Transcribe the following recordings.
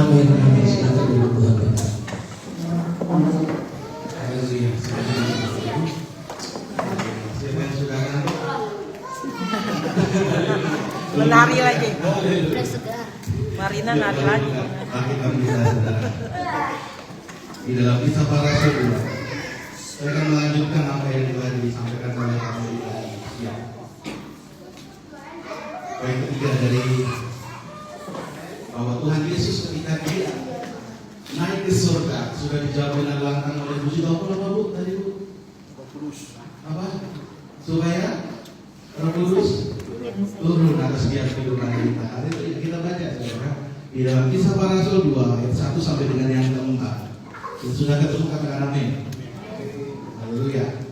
Amin. Amin. Silakan duduk Tuhan berkati. Haleluya. Siapa yang sudah ngantuk? Menari lagi. Udah segar. Marina nari lagi. Kita bisa, saudara. Di dalam Kisah Para Rasul 2, saya akan melanjutkan apa yang telah disampaikan oleh kami tadi siang. Poin ketiga dari bahwa Tuhan Yesus ketika dia naik ke surga sudah dijawab dengan lantang oleh Bu. Tahu apa Bu tadi Bu? Apa? Supaya Roh Kudus turun atas dia kehidupan kita. Hari ini kita baca saudara di dalam Kisah Para Rasul 2 ayat 1 sampai dengan yang keempat. Sudah ketemu katakan amin. Haleluya.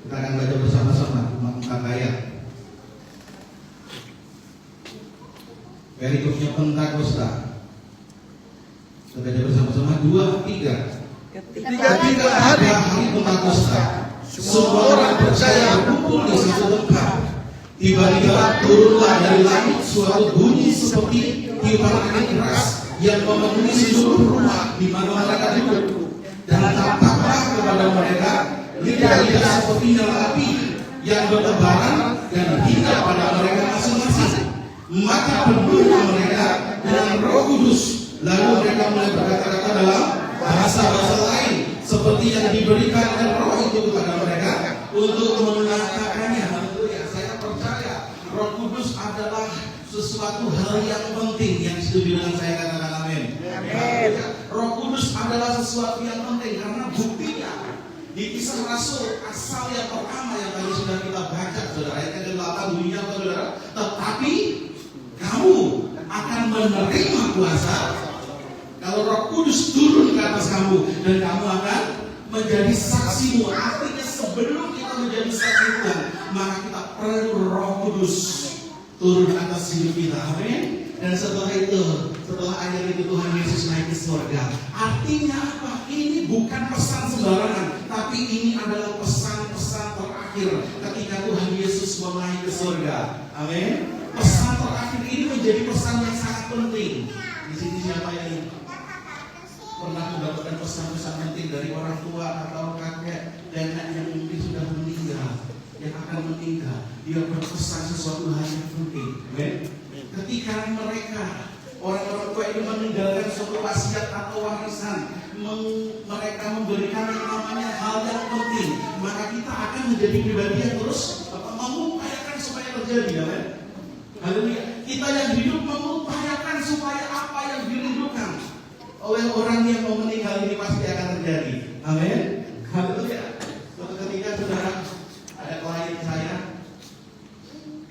Kita akan baca bersama-sama 4 ayat. Perikopnya Pentakosta. Kita baca bersama-sama 2, 3. Ketika hari Pentakosta, semua orang percaya berkumpul di satu tempat. Tiba-tiba turunlah dari langit suatu bunyi seperti tiupan angin keras yang memenuhi seluruh rumah di mana mereka duduk, dan tampaklah kepada mereka lidah-lidah seperti nyala api yang bertebaran dan hinggap pada mereka masing-masing. Maka penuhlah mereka dengan Roh Kudus, lalu mereka mulai berkata-kata dalam bahasa-bahasa lain seperti yang diberikan oleh Roh itu kepada mereka untuk mengatakannya. Haleluya. Saya percaya Roh Kudus adalah sesuatu hal yang penting yang setuju dengan saya, katakan amin. Roh Kudus adalah sesuatu yang penting karena buktinya di Kisah Rasul asal yang pertama yang tadi sudah kita baca saudara, ayat yang ke-8 bunyinya apa saudara? Tetapi kamu akan menerima kuasa kalau Roh Kudus turun ke atas kamu, dan kamu akan menjadi saksimu. Artinya sebelum kita menjadi saksi Tuhan, maka kita perlu Roh Kudus turun ke atas hidup kita. Amin. Dan setelah itu, setelah ayat itu Tuhan Yesus naik ke surga. Artinya apa? Ini bukan pesan sembarangan, tapi ini adalah pesan-pesan terakhir ketika Tuhan Yesus mau naik ke surga. Amin. Pesan terakhir ini menjadi pesan yang sangat penting. Di sini siapa yang pernah mendapatkan pesan-pesan penting dari orang tua atau kakek nenek yang mungkin sudah meninggal, yang akan meninggal? Dia berpesan sesuatu hal yang penting. Amin. Ketika mereka orang-orang tua ini meninggalkan suatu wasiat atau warisan, mereka memberikan yang namanya hal yang penting, maka kita akan menjadi pribadi yang terus mengupayakan supaya terjadi. Amin. Haleluya. Kita yang hidup mengupayakan supaya apa yang dirindukan oleh orang yang mau meninggal ini pasti akan terjadi. Amin. Haleluya. Suatu ketika saudara, ada klien saya,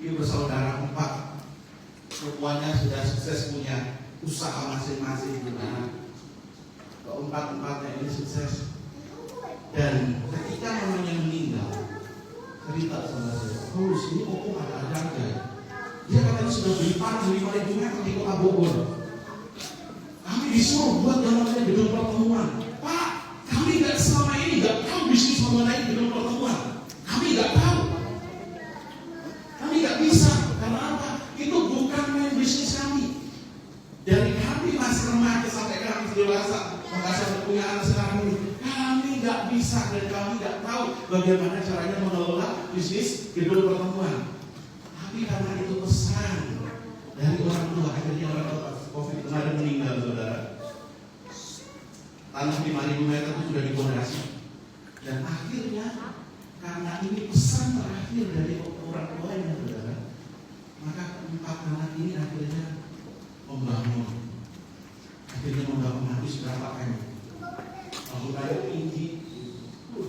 dia bersaudara 4. Semuanya sudah sukses punya usaha masing-masing. Keempat-empatnya ini sukses. Dan ketika mamanya meninggal, cerita sama saya, "Paulus, ini kok ada aja ya?" Dia katanya sudah beli tanah 5.000 meter di kota Bogor. Kami disuruh buat namanya gedung pertemuan. Pak, kami nggak selama ini nggak tahu bisnis mengenai gedung pertemuan. Kami nggak tahu. Kami nggak bisa. Karena apa? Itu bukan main bisnis kami. Dari kami masih remaja sampai kami dewasa, maka sampai punya anak sekarang ini, kami nggak bisa dan kami nggak tahu bagaimana caranya mengelola bisnis gedung pertemuan. Tapi karena itu pesan dari orang tua, akhirnya orang tua COVID kemarin meninggal saudara. Tanah 5.000 meter itu sudah dipondasi. Dan akhirnya karena ini pesan terakhir dari orang tuanya saudara, maka 4 anak ini akhirnya membangun. Akhirnya membangun habis berapa M? Bangunannya tinggi,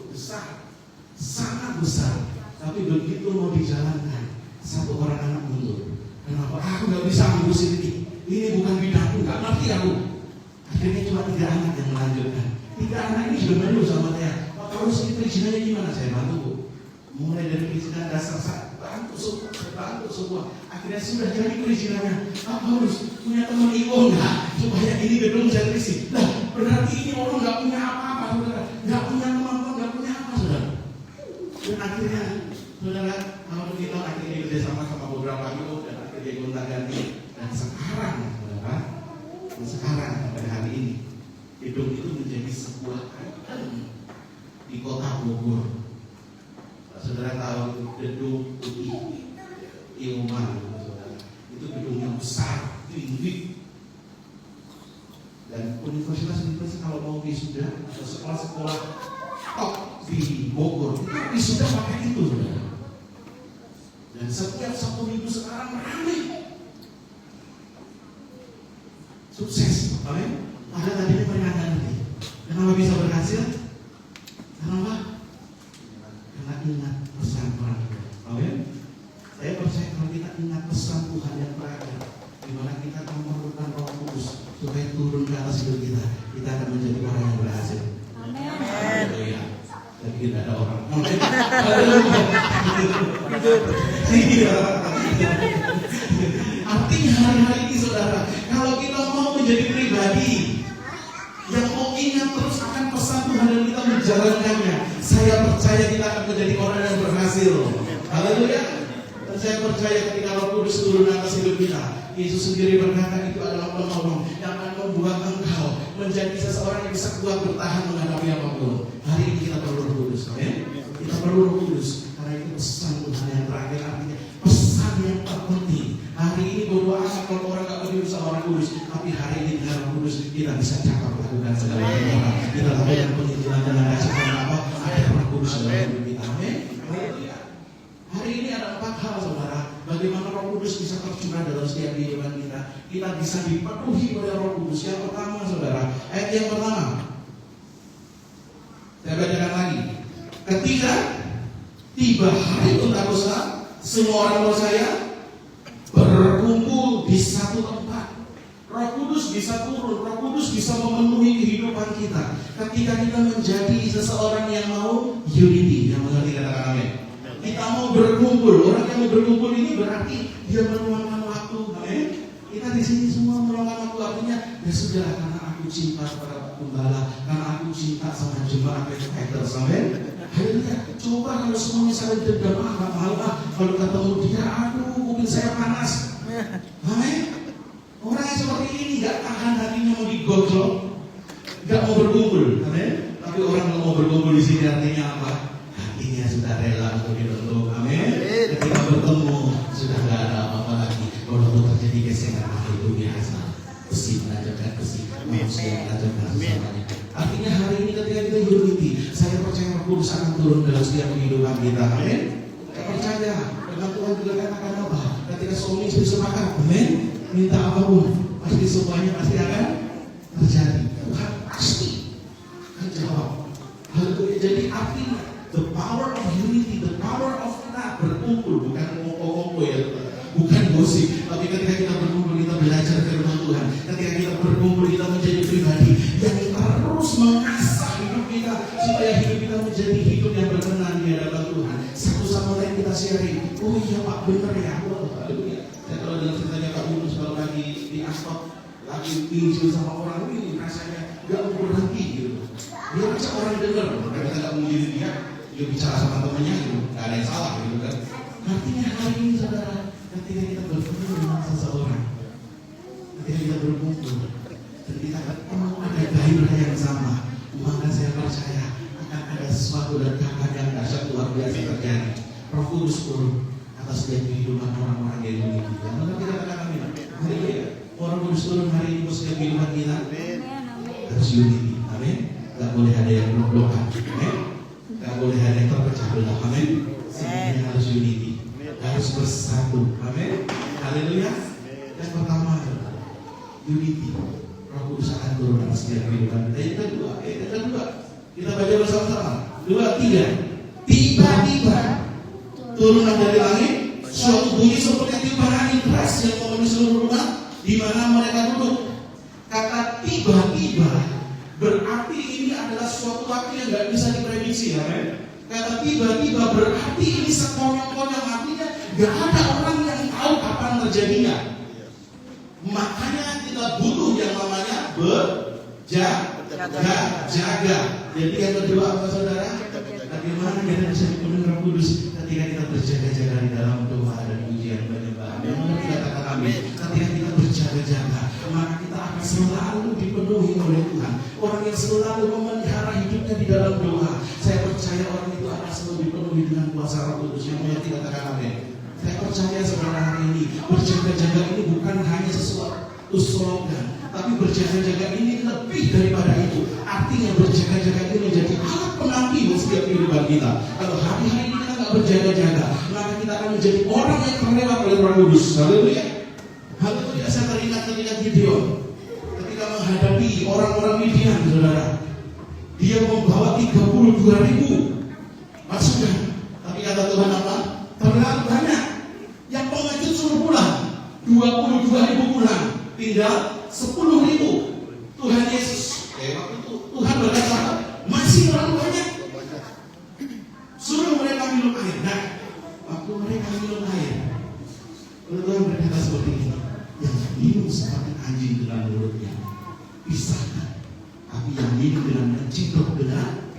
besar, sangat besar. Tapi begitu mau dijalankan, satu orang anak mundur. Kenapa? Aku nggak bisa ngurusin ini. Ini bukan bidangku, nggak ngerti aku. Akhirnya cuma 3 anak yang melanjutkan. 3 anak ini sudah mengeluh sama saya. Pak Paulus, ini perizinannya gimana? Saya bantu Bu. Mulai dari perizinan dasar saya bantu semua. Akhirnya sudah jadi perizinannya. Pak Paulus, punya teman IO nggak? Supaya ini gedung saya terisi. Nah, berarti ini orang nggak punya apa-apa, saudara. Nggak punya kemampuan, nggak punya apa, saudara. Dan akhirnya, saudara, kalau begitu akhirnya kerjasama sama beberapa IO dan akhirnya gonta ganti. Dan sekarang, saudara, Dan sekarang pada hari ini gedung itu menjadi sebuah ikon di kota Bogor. Saudara tahu gedung putih Ilman, saudara. Itu gedung yang besar, tinggi. Dan universitas kalau mau wisuda atau sekolah-sekolah top di Bogor itu wisuda pakai itu, saudara. Dan setiap Sabtu Minggu sekarang ramai, sukses, amin. Ada tadi mereka nanti. Kenapa bisa berhasil? Kenapa? Karena ingat pesan orang tua. Amin. Saya percaya kalau kita ingat pesan Tuhan yang terakhir, di mana kita memerlukan Roh Kudus supaya turun ke atas hidup kita, kita akan menjadi orang yang berhasil. Amin. Haleluya. Tapi tidak ada orang. Artinya hari-hari ini, saudara, kalau kita mau menjadi pribadi yang mau ingat terus akan pesan Tuhan dan kita menjalankannya, saya percaya kita akan menjadi orang yang berhasil. Haleluya. Dan saya percaya ketika Roh Kudus turun atas hidup kita, Yesus sendiri berkata itu adalah penolong yang akan membuat engkau menjadi seseorang yang bisa kuat bertahan menghadapi apapun. Hari ini kita perlu Roh Kudus, amin. Kita perlu Roh Kudus karena itu pesan Tuhan yang terakhir, artinya pesan yang terpenting. Hari ini bodoh amat kalau orang gak peduli sama Roh Kudus, tapi hari ini dengan Roh Kudus kita bisa cakap lakukan segala perkara. Kita lakukan penginjilan dengan cara apa? Ada Roh Kudus dalam hidup kita, amin. Hari ini ada 4 hal, saudara. Bagaimana Roh Kudus bisa tercurah dalam setiap kehidupan kita. Kita bisa dipenuhi oleh Roh Kudus. Yang pertama, saudara, ayat yang pertama, saya bacakan lagi. Ketika tiba hari Pentakosta, semua orang percaya berkumpul di satu tempat. Roh Kudus bisa turun, Roh Kudus bisa memenuhi kehidupan kita. Ketika kita menjadi seseorang yang mau unity, yang mengerti kata-kata amin. Kita mau berkumpul. Orang yang mau berkumpul ini berarti dia meluangkan waktu. Amin. Kita di sini semua meluangkan waktu, artinya ya sudah, karena aku cinta kepada Pak Gembala, karena aku cinta sama jemaat Peter. Amin. Haleluya. Coba kalau semuanya saling dendam, nggak mau kalau ketemu dia, aduh kuping saya panas. Amin. Orang yang seperti ini nggak tahan hatinya mau digojlok, nggak mau berkumpul. Amin. Tapi orang yang mau berkumpul di sini artinya apa? Hatinya sudah rela untuk dibentuk. Amin. Ketika bertemu sudah nggak ada apa-apa lagi. Walaupun terjadi gesekan, itu biasa. Besi menancapkan besi, manusia menancapkan sesamanya. Artinya hari ini ketika kita unity, saya percaya Roh Kudus akan turun dalam setiap kehidupan kita. Amin. Saya percaya dengan Tuhan juga katakan apa? Ketika suami istri sepakat, amin, minta apapun, pasti semuanya pasti akan terjadi. Tuhan pasti akan jawab. Haleluya. Jadi artinya the power of unity, the power of kita berkumpul, bukan ngomong-ngomong ya, bukan gosip, tapi ketika kita berkumpul kita belajar firman Tuhan. Ketika kita berkumpul kita menjadi pribadi yang terus mengasah hidup kita supaya hidup kita menjadi hidup yang berkenan di hadapan Tuhan. Satu sama lain kita sharing. Oh iya Pak, benar ya. Haleluya. Saya kalau dengar ceritanya Pak Yunus kalau lagi di Astok, lagi pinjul sama orang ini rasanya gak mau berhenti gitu. Dia bisa orang dengar, kita gak mau jadi dia bicara sama temannya gitu, gak ada yang salah gitu kan. Artinya hari ini saudara, ketika kita bertemu dengan seseorang, ketika kita berkumpul dan kita ketemu ada gairah yang sama, maka saya percaya akan ada sesuatu dan hal yang dahsyat luar biasa terjadi. Roh Kudus turun atas setiap kehidupan orang-orang yang unity. Maka kita katakan amin. Haleluya. Roh Kudus turun hari ini atas setiap kehidupan kita. Harus unity. Amin. Gak boleh ada yang blok-blokan. Amin. Gak boleh ada yang terpecah belah. Amin. Semuanya harus unity. Harus bersatu. Amin. Haleluya. Yang pertama, unity. Roh Kudus akan turun atas setiap kehidupan kita. Yang kedua, kita baca bersama-sama. 2, 3. Tiba-tiba turunlah dari langit suatu bunyi seperti tiupan angin keras yang memenuhi seluruh rumah di mana mereka duduk. Kata tiba-tiba berarti ini adalah suatu waktu yang tidak bisa diprediksi. Amin. Kata tiba-tiba berarti ini sekonyong-konyong, artinya gak ada orang yang tahu kapan terjadinya. Makanya kita butuh yang namanya berjaga. Jadi yang kedua apa saudara? Bagaimana kita bisa dipenuhi Roh Kudus ketika kita berjaga-jaga di dalam doa dan ujian penyembahan. Yang kita katakan amin. Ketika kita berjaga-jaga maka kita akan selalu dipenuhi oleh Tuhan. Orang yang selalu memelihara hidupnya di dalam doa, saya percaya orang itu akan selalu dipenuhi dengan kuasa Roh Kudus. Yang mengerti katakan amin. Saya percaya saudara hari ini berjaga-jaga ini bukan hanya sesuatu slogan, tapi berjaga-jaga ini lebih daripada itu. Artinya berjaga-jaga ini menjadi alat penanti buat setiap kehidupan kita. Kalau hari-hari ini kita nggak berjaga-jaga, maka kita akan menjadi orang yang terlewat oleh Roh Kudus. Haleluya. Haleluya. Saya teringat ketika Gideon ketika menghadapi orang-orang Midian, saudara, dia membawa 32.000 pasukan. Tapi kata Tuhan apa? Terlalu banyak. Yang pengecut suruh pulang, 22.000 pulang, tinggal 10.000. Tuhan Yesus, waktu itu Tuhan berkata, masih terlalu banyak. Suruh mereka minum air. Nah, waktu mereka minum air, Tuhan berkata seperti ini, yang minum seperti anjing dengan mulutnya pisahkan, tapi yang minum dengan mencibok dengan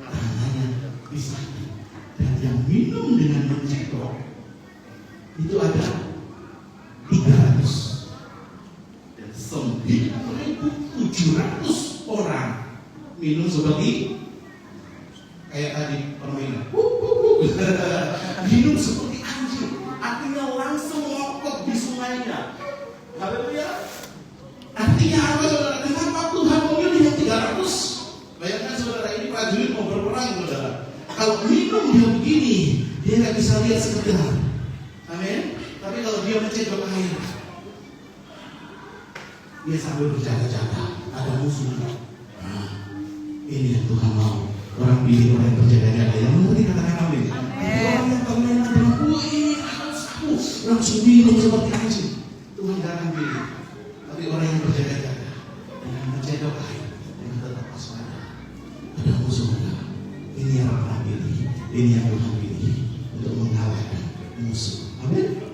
tangannya pisahkan. Dan yang minum dengan mencibok itu ada 300 dan 9.700 orang minum seperti kayak tadi permainan. Minum seperti anjing, artinya langsung ngokok di sungainya. Haleluya. Artinya apa saudara? Kenapa Tuhan memilih yang 300? Bayangkan saudara, ini prajurit mau berperang saudara. Kalau minum dia begini, dia nggak bisa lihat sekedar. Amin. Tapi kalau dia mencebok air, dia sambil berjaga-jaga. Ada musuhnya. Nah, ini yang Tuhan mau. Orang pilih orang yang berjaga-jaga. Yang mengerti katakan amin. Orang yang terlena dengan ini aku langsung minum seperti anjing. Tuhan gak akan pilih. Tapi orang yang berjaga-jaga dengan mencebok air, dengan tetap waspada. Ada musuhnya. Ini yang Tuhan pilih. Ini yang Tuhan pilih untuk mengalahkan musuh. Amin.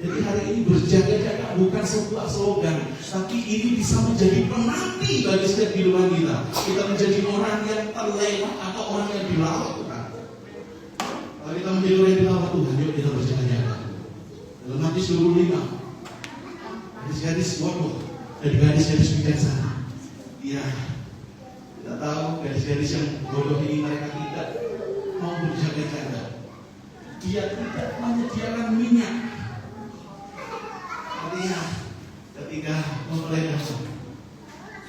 Jadi hari ini berjaga-jaga bukan sebuah slogan, tapi ini bisa menjadi penanti bagi setiap kehidupan kita. Kita menjadi orang yang terlewat atau orang yang dilawat Tuhan. Kalau kita menjadi orang yang dilawat Tuhan, yuk kita berjaga-jaga. Dalam Matius 25, gadis-gadis bodoh dan gadis-gadis bijaksana. Dia tidak tahu gadis-gadis yang bodoh ini mereka tidak mau berjaga-jaga. Dia tidak menyediakan minyak. Artinya ketika mempelai datang,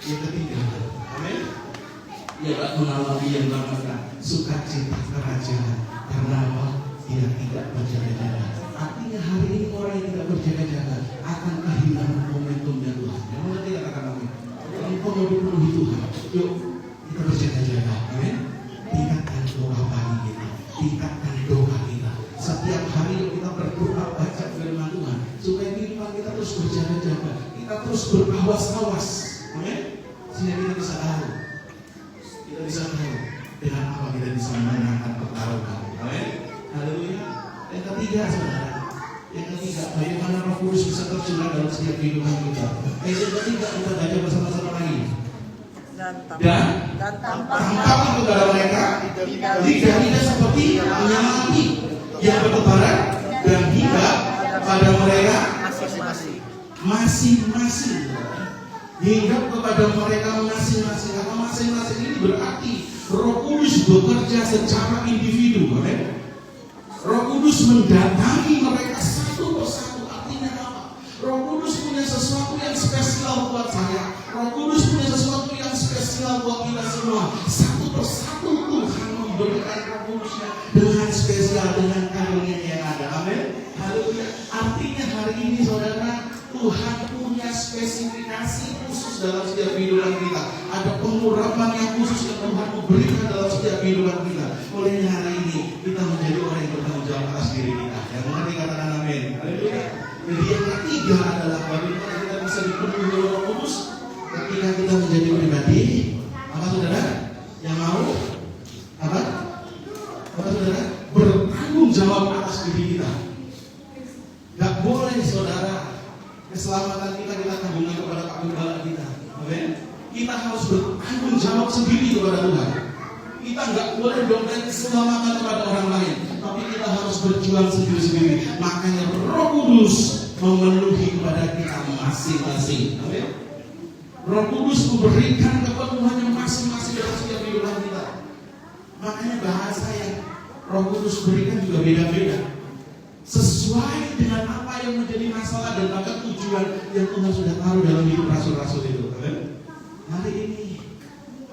dia ketinggalan. Amin. Dia tak mengalami yang namanya sukacita kerajaan. Karena apa? Dia tidak berjaga-jaga. Artinya hari ini orang yang tidak berjaga-jaga akan kehilangan momentumnya Tuhan. Yang mengerti katakan amin. Engkau mau dipenuhi Tuhan. Yuk kita berjaga-jaga. Amin. Tingkatkan doa pagi kita. Tingkatkan doa kita. Setiap hari kita berdoa baca firman Tuhan supaya kehidupan kita terus berjaga-jaga, kita terus berawas-awas, amin. Sehingga kita bisa tahu dengan apa kita bisa memenangkan pertarungan, amin. Haleluya. Yang ketiga saudara, bagaimana Roh Kudus bisa tercurah dalam setiap kehidupan kita. Yang ketiga kita baca bersama-sama lagi. Dan tampaklah kepada mereka lidah-lidah seperti minyak api yang bertebaran dan hingga pada mereka masing-masing hingga kepada mereka masing-masing. Kata masing-masing ini berarti Roh Kudus bekerja secara individu. Roh Kudus mendatangi mereka satu persatu. Artinya apa? Roh Kudus punya sesuatu yang spesial buat saya. Roh Kudus punya sesuatu yang spesial buat kita semua. Satu persatu Tuhan memberikan Roh Kudusnya dengan spesial, dengan karunia yang ada. Amin. Haleluya. Artinya hari ini saudara, Tuhan punya spesifikasi khusus dalam setiap kehidupan kita. Ada pengurapan yang khusus yang Tuhan memberikan dalam setiap kehidupan kita. Oleh hari ini kita menjadi orang yang bertanggung jawab atas diri kita. Yang mengerti katakan amin. Haleluya. Jadi yang ketiga adalah bagaimana kita bisa dipenuhi oleh Roh Kudus ketika kita menjadi pribadi apa saudara? Yang mau apa saudara? Bertanggung jawab atas diri kita. Gak boleh saudara keselamatan kita tanggungan kepada Pak Gembala kita. Amin. Kita harus bertanggung jawab sendiri kepada Tuhan. Kita nggak boleh doakan keselamatan kepada orang lain, tapi kita harus berjuang sendiri-sendiri. Makanya Roh Kudus memenuhi kepada kita masing-masing. Amin. Roh Kudus memberikan kepenuhannya masing-masing dalam setiap kehidupan kita. Makanya bahasa yang Roh Kudus berikan juga beda-beda, sesuai dengan apa yang menjadi masalah dan bahkan tujuan yang Tuhan sudah taruh dalam hidup rasul-rasul itu. Amin. Hari ini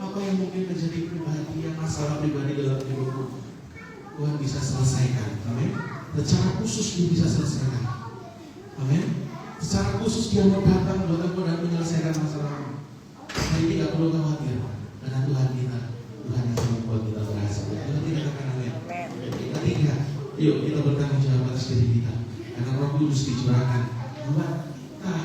apa yang mungkin menjadi pribadi yang masalah pribadi dalam hidupmu, Tuhan bisa selesaikan. Amin. Secara khusus Dia bisa selesaikan. Amin. Secara khusus Dia mau datang dan menyelesaikan masalahmu. Hari ini tidak perlu khawatir, karena Tuhan kita, Tuhan yang membuat kita berhasil. Tuhan tidak akan amin. Ketiga, yuk kita bertanggung jawab atas diri kita, karena Roh Kudus dicurahkan buat kita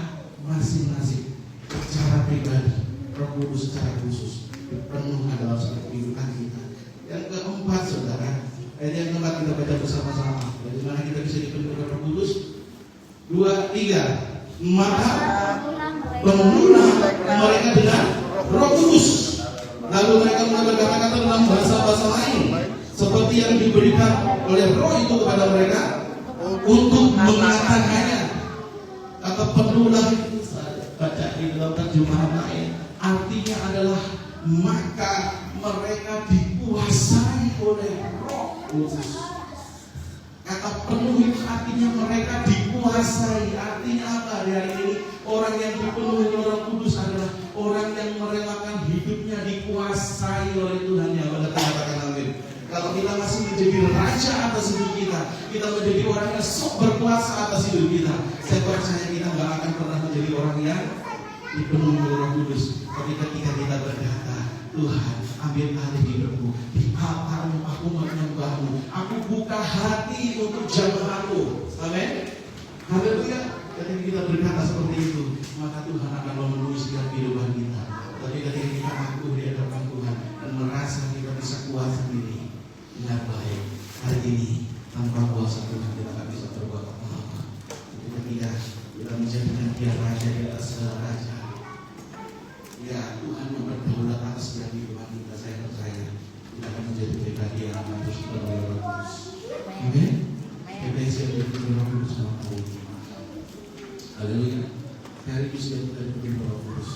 masing-masing secara pribadi. Roh Kudus secara khusus dipenuhkan dalam setiap kehidupan kita. Yang keempat, saudara, ayat yang keempat kita baca bersama-sama. Bagaimana kita bisa dipenuhi Roh Kudus? 2, 3. Maka penuhilah mereka dengan Roh Kudus. Lalu mereka mulai berkata-kata dalam bahasa-bahasa lain, seperti yang diberikan oleh Roh itu kepada mereka untuk mengatakannya. Kata penuhilah itu saya baca di dalam terjemahan lain, artinya adalah maka mereka dikuasai oleh Roh Kudus. Kata penuh itu artinya mereka dikuasai. Artinya apa? Hari ini orang yang dipenuhi oleh Roh Kudus adalah orang yang merelakan hidupnya dikuasai oleh Tuhan. Yang katakan amin. Kalau kita masih menjadi raja atas hidup kita, kita menjadi orang yang sok berkuasa atas hidup kita, saya percaya kita nggak akan pernah menjadi orang yang dipenuhi oleh Roh Kudus. Tapi ketika kita berkata, Tuhan, ambil alih hidupku, di altarmu aku menyembahmu, aku buka hati untuk jamaahmu. Amin. Haleluya. Ketika kita berkata seperti itu, maka Tuhan akan memenuhi setiap kehidupan kita. Tapi ketika kita aku di hadapan Tuhan dan merasa kita bisa kuat sendiri, ingat baik, hari ini tanpa kuasa Tuhan kita tak bisa berbuat apa-apa. Tapi ketika kita menjadikan Dia raja di atas segala raja, ya Tuhan yang berdaulat atas setiap kehidupan kita, saya percaya kita akan menjadi pribadi yang harus beroleh Roh Kudus. Amin. Kita isi dengan Roh Kudus sama Tuhan. Haleluya. Hari ini sudah kita dipenuhi Roh Kudus.